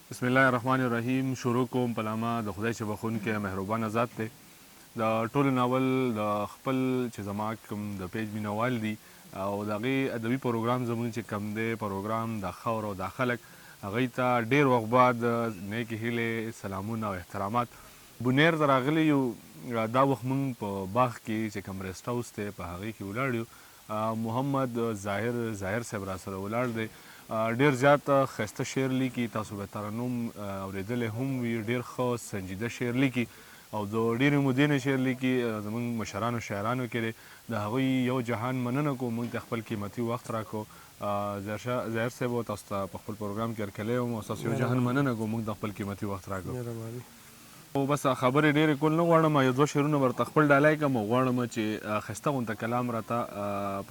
बिस्मिल्लाहिर्रहमानिर्रहीम। شروع کوم په نامه د خدای چې بخښونکی مهربانه ذات دی. د ټولو ناول د خپل چې زما کوم د پیج مینوال دي او د هغې ادبي پروګرام زموږ چې کوم دی پروګرام د خاور او د خلک هغوی ته ډېر وخت بعد نیکې هیلې سلامونه او احترامات. بونیر ته راغلي یو. دا وخت موږ په باغ کې چې کوم ریسټ هاوس دی په هغې کې ولاړ یو. محمد ظاهر صاحب راسره ولاړ دی. ډېر زیات ښایسته شعر لیکي، تاسو به ترنم اورېدلی هم وي. ډېر ښه سنجیده شعر لیکي او د ډېرې مودې نه شعر لیکي. زموږ مشرانو شاعرانو کې دی. د هغوی یو جهان مننه کوو، موږ ته خپل قیمتي وخت راکړو. ظاهر صاحب تاسو ته په خپل پروګرام کې هرکلی یم او ستاسو یو جهان مننه کوو، موږ ته خپل قیمتي وخت راکړو. او بس خبرې ډېرې کول نه غواړم، یو دوه شعرونه به ورته خپل ډالۍ کړم او غواړم چې ښایسته غونته کلام راته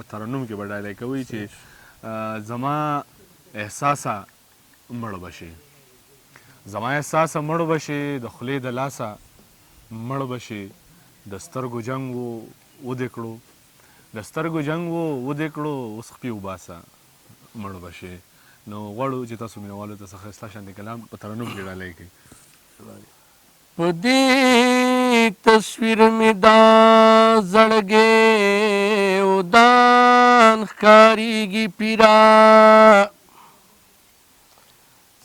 په ترنم کې به ډالۍ کوئ چې زما احساسه مړ بشي، زما احساسه مړ بشي، د خولې د لاسه مړ بشي. د سترګو جنګ و ودې کړو، د سترګو جنګ و ودې کړو، اوس خپې وباسه مړ بشي. نو غواړو چې تاسو مینوالو ته څه ښایسته شانې کلام په ترنم کې ډالۍ کړئ. په دې تصویر مې دا زړګی ودان ښکارېږي پیرا،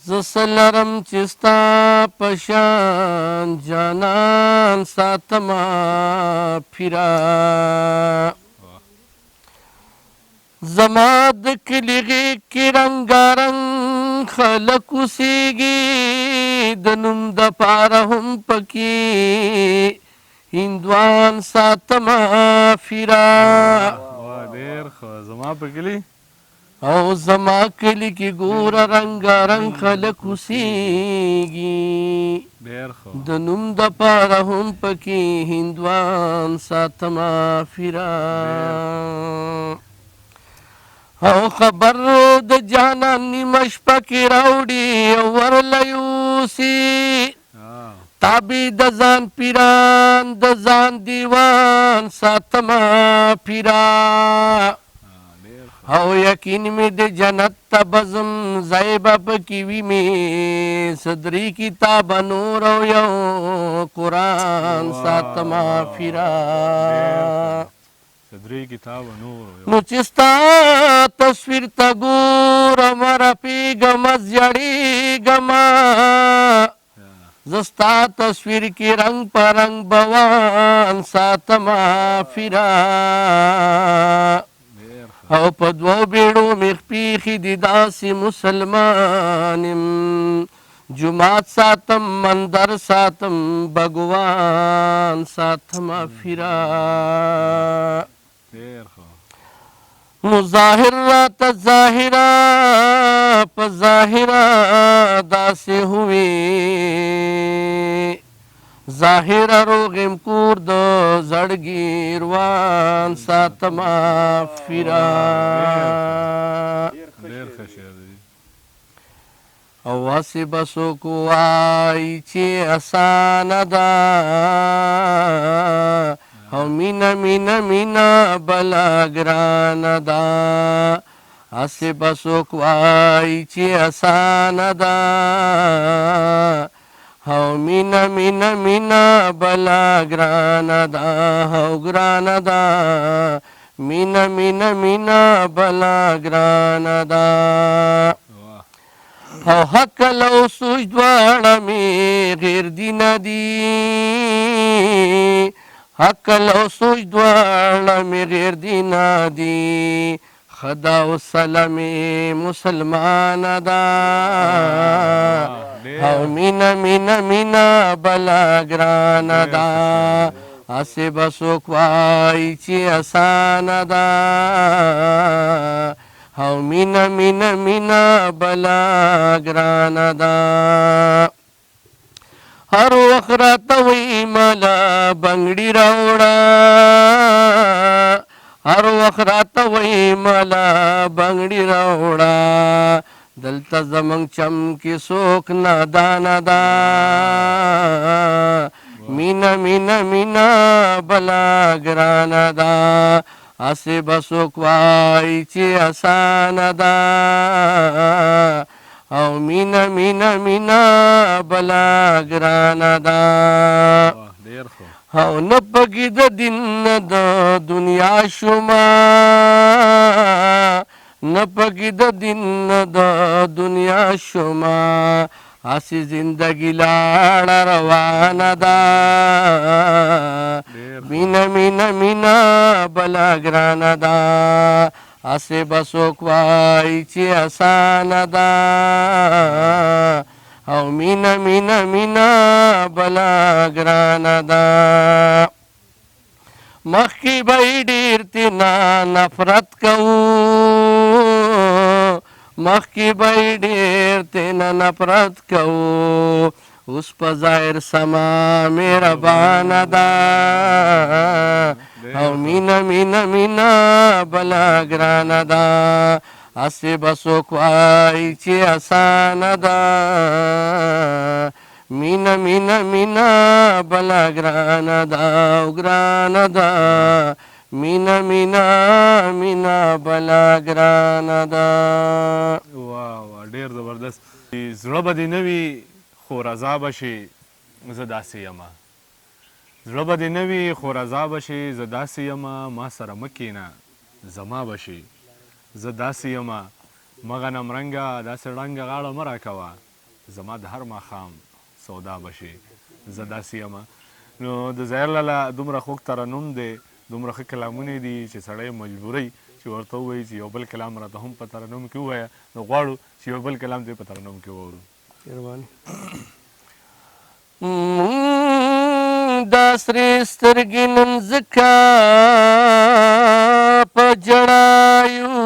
زه څه لرم چې ستا په شان جانان ساتمه پیرا. زما د کلي غېږ کې رنګارنګ خلک اوسېږي، د نوم دپاره هم پکې هندوان ساتمه پیرا. ډېر ښه. زما په کلي او زما کلی کې ګوره رنګارنګ خلک اوسېږي، ډېر ښه. د نوم دپاره هم پکې هندوان ساتمه پیرا. او خبر د جانان نیمه شپه کې راوړي او ورله یوسي، تابع د ځان پیران د ځان دیوان ساتمه پیرا. او یقین مې د جنت ته بزم ځای به پکې وي مې صدري کتابه نور او یو قرآن ساتمه پیرا. نو چې ستا تصویر ته ګورم رپېږمه زیړېږمه، زه ستا تصویر کې رنګ په رنګ بوان ساتمه پیرا. او په دوو بیړو مې خپېښې دي داسې مسلمان یم، جومات ساتم مندر ساتم بګوان ساتمه پیرا. نو ظاهر راته ظاهره په ظاهره داسې هوې، ظاهره روغ یم کور د زړګیروان ساتمه پیرا. او هسې به څوک وایي چې اسانه ده، او مینه مینه مینه بله ګرانه ده. هسې به څوک وایي چې اسانه ده، او مینه مینه مینه بله ګرانه ده، او ګرانه ده مینه مینه مینه بله ګرانه ده. او حقل او سوچ دواړه مې غیر دینه دي، حقل او سوچ دواړه مې غیر دینه دي، خدا او سلمې مسلمانه ده، او مینه مینه مینه بله ګرانه ده. هسې به څوک وایي چې اسانه ده، او مینه مینه مینه بله ګرانه ده. هر وخت راته وایي ماله بنګړي راوړه، هر وخت راته وایي ماله بنګړي راوړه، دلته زموږ چم کې څوک نادانه ده، مینه مینه مینه بله ګرانه ده. هسې به څوک وایي چې اسانه ده، او مینا مینا مینا بلا ګرانه ده ډیر ښه او نه پکې د دین نه د دنیا شومه نه پکې د دین نه د دنیا شومه هسې زندګي لاړه روانه ده مینا مینا مینا بلا ګرانه ده هسې به څوک وایي چې اسانه ده او مینا مینا مینا بلا ګرانه ده مخکې به یې ډېر تېنه نفرت کوو مخکې به یې ډېر تېنه نفرت کوو اوس په ظاهر سما مهربانه ده او مینا مینا مینا بلا ګرانه ده هسې به څوک وایي چې اسانه ده مینا مینا مینا بلا ګرانه ده او ګرانه ده مینا مینا مینا بلا ګرانه ده واه ډیر زبردست زړه به دې نه وي خو رضا به شي زه داسې یمه زړه به دې نه وي خو رضا به شي زه داسې یمه ما سره مه کښېنه زما به شي زه داسې یمه مه غنم رنګه داسې ړنګه غاړه مه راکوه زما د هر ماښام سودا به شي زه داسې یمه نو د ظاهر لاله دومره خوږ ترنم دی دومره ښه کلامونه دي چې سړی مجبوروي چې ورته ووایي چې یو بل کلام راته هم په ترنم کې ووایه نو غواړو چې یو بل کلام دې په ترنم کې واورو دا سرې سترګې نن ځکه په ژړا یو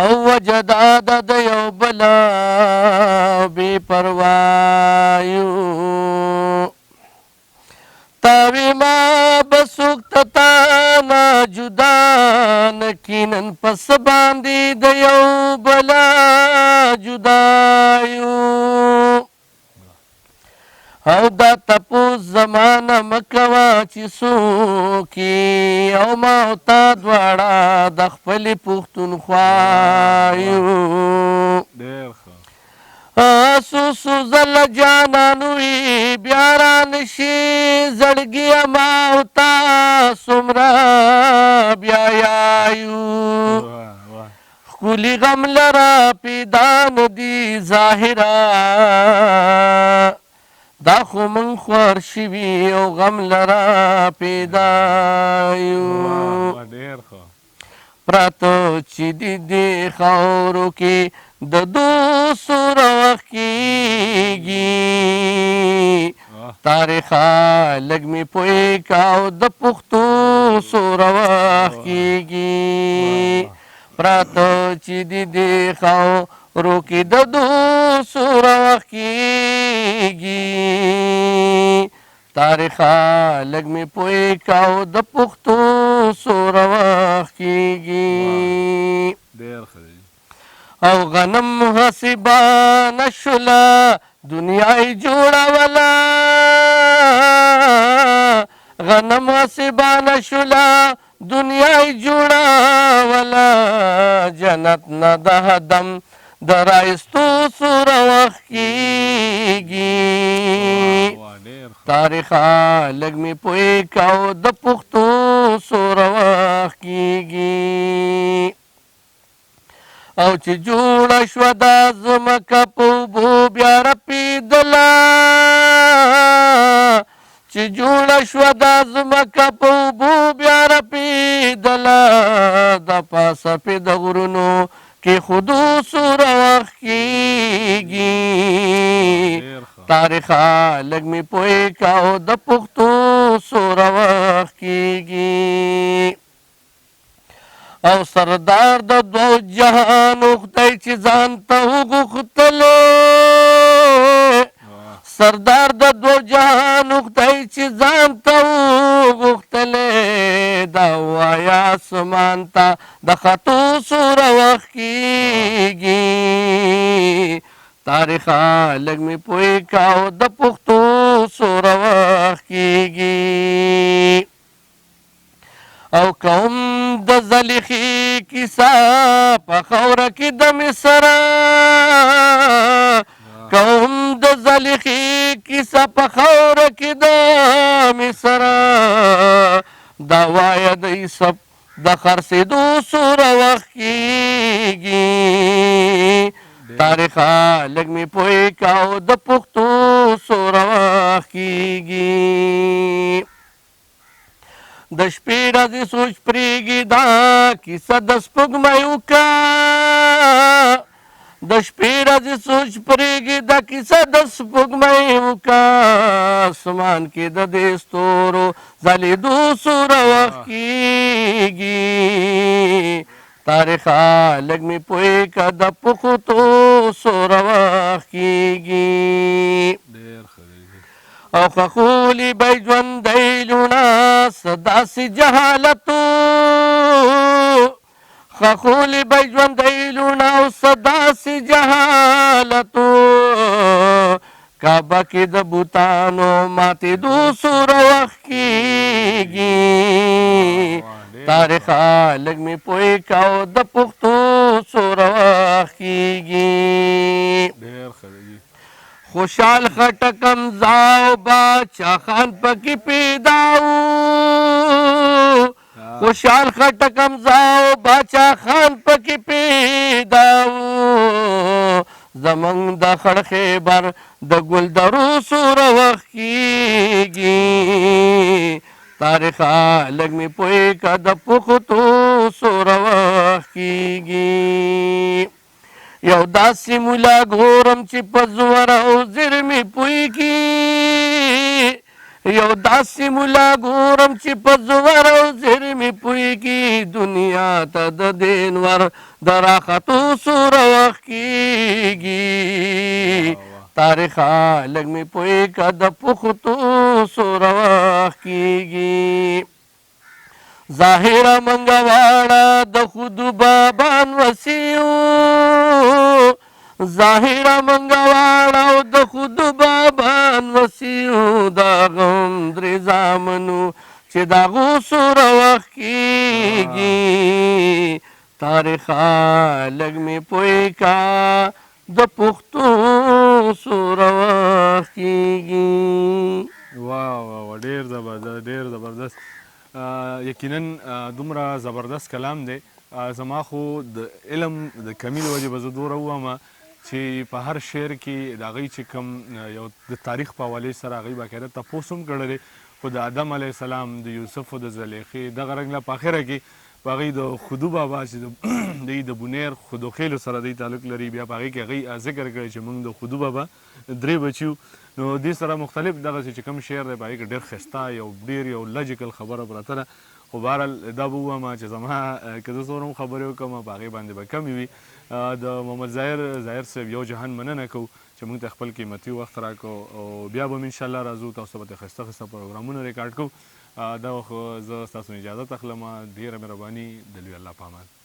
او وجه دا ده د یو بله بې پروا یو تاوی ما بسوک تتانا جدا نکینن پس باندې د یو بلا جدا یو او دا تپوس زمانه مکوه چې څوک او ما او تا دواړه د خپلې پښتونخوا یو ډېر ښه سوسو زل جانانو وي بیا رانشي زړګي ما او تا څومره بیا یایو ښکلي غم لره پیدا نه دي ظاهره دا خو من خوار شوي او غم لره پیدا یو پراته چې د دې خاورو کې د دو سوره وخت کېږي تاریخه لږ مې پوی کا او د پښتو سوره وخت کېږي پراته چې د دې خاورو کې د دو سوره وخت کېږي تاریخه لږ مې پوی کا او د پښتو سوره وخت کېږي او غنم حسیبانه شوله دنیا یې جوړوله غنم حسیبانه شوله دنیا یې جوړوله جنت نه د هدم د رایستو سوره وخت کېږي تاریخه لږ مې پوی کا او د پښتو سوره وخت کېږي او چې جوړه شوه دا ځمکه په اوبو بیا رپېدله چې جوړه شوه دا ځمکه په اوبو بیا رپېدله د پاسه پې د غرونو کېښودو سوره وخت کېږي تاریخه لږ مې پوی کا او د پښتو سوره وخت کېږي او سردار د دوو جهانو خدای چې ځان ته وغوښتلی سردار د دوو جهانو خدای چې ځان ته وغوښتلی دا وایه اسمان ته د خطو سوره وخت کېږي تاریخه لږ مې پوی کا او د پښتو سوره وخت کېږي او کوم د زلیخی کیسه په خاوره کې د مصر کوم د زلیخی کیسه په خاوره کې د مصر دا وایه د یوسف د خرڅېدو څومره وخت کېږي تاریخه لږ مې پوی که او د پښتو څومره وخت کېږي د شپې ورځې سوچ پرېږي دا کیسه د سپوږمۍ وکړه د شپې ورځې سوچ پرېږي دا کیسه د سپوږمۍ وکړه اسمان کې د دې ستورو ځلېدو څومره وخت کېږي تاریخه لږ مې پوی که د پښتو څومره وخت کېږي او خخولی به ژوندی لوڼه څه داسې جهالتو خخولی به ژوندی لوڼه او څه داسې جهالتو کعبه کې د بوتانو ماتېدو څومره وخت کېږي تاریخه لږ مې پوی که او د پښتو څومره وخت کېږي خوشحال خټک حمزه او باچا خان پکې پیدا و خوشحال خټک حمزه او باچا خان پکې پیدا و زمونږ د خړ خیبر د ګلدرو څومره وخت کېږي تاریخه لږ مې پوی که د پښتو څومره وخت کېږي یو داسې مولا ګورم چې په زور او زر مې پوهېږي یو داسې مولا ګورم چې په زور او زر مې پوهېږي دنیا ته د دې انور د راختو څومره وخت کېږي تاریخه لږ مې پوی که د پښتو څومره وخت کېږي ظاهره منګواړه د خودو بابان وسیو ظاهره منګواړه او د خودو بابان وسیو دا غم درې زامنو چې د هغو څومره وخت کېږي تاریخه لږ مې پوی که د پښتو څومره وخت کېږي واه ډېر زبردست ډېر زبردست یقینا دومره زبردست کلام دی زما خو د علم د کمي له وجې به زه دومره ووایم چې په هر شعر کې د هغوی چې کوم یو د تاریخ په حوالې سره هغوی باقاعده تپوس هم کړی دی خو د آدم علیه السلام د یوسف او د زلیخې دغه رنګ له په اخره کې په هغوی د خودو بابا چې دوی د بونیر خودوخیلو سره دوی تعلق لري بیا په هغوی کې هغوی ذکر کړی چې موږ د خودو بابا 3 بچي نو دې سره مختلف دغسې چې کوم شعر دی په هغې کې ډېر ښایسته یو ډېر یو لجیکل خبره پرته ده خو بهرحال دا به ووایم چې زما که زه څومره هم خبرې وکړم په هغې باندې به کمې وي د محمد ظاهر صاحب یو جهان مننه کوو چې موږ ته خپل قیمتي وخت راکړو او بیا به م انشاءالله راځو تاسو ته به ښایسته ښایسته پروګرامونه ریکارډ کوو دا خو زه ستاسو اجازت اخلم ډېره مهرباني د لوی الله په امان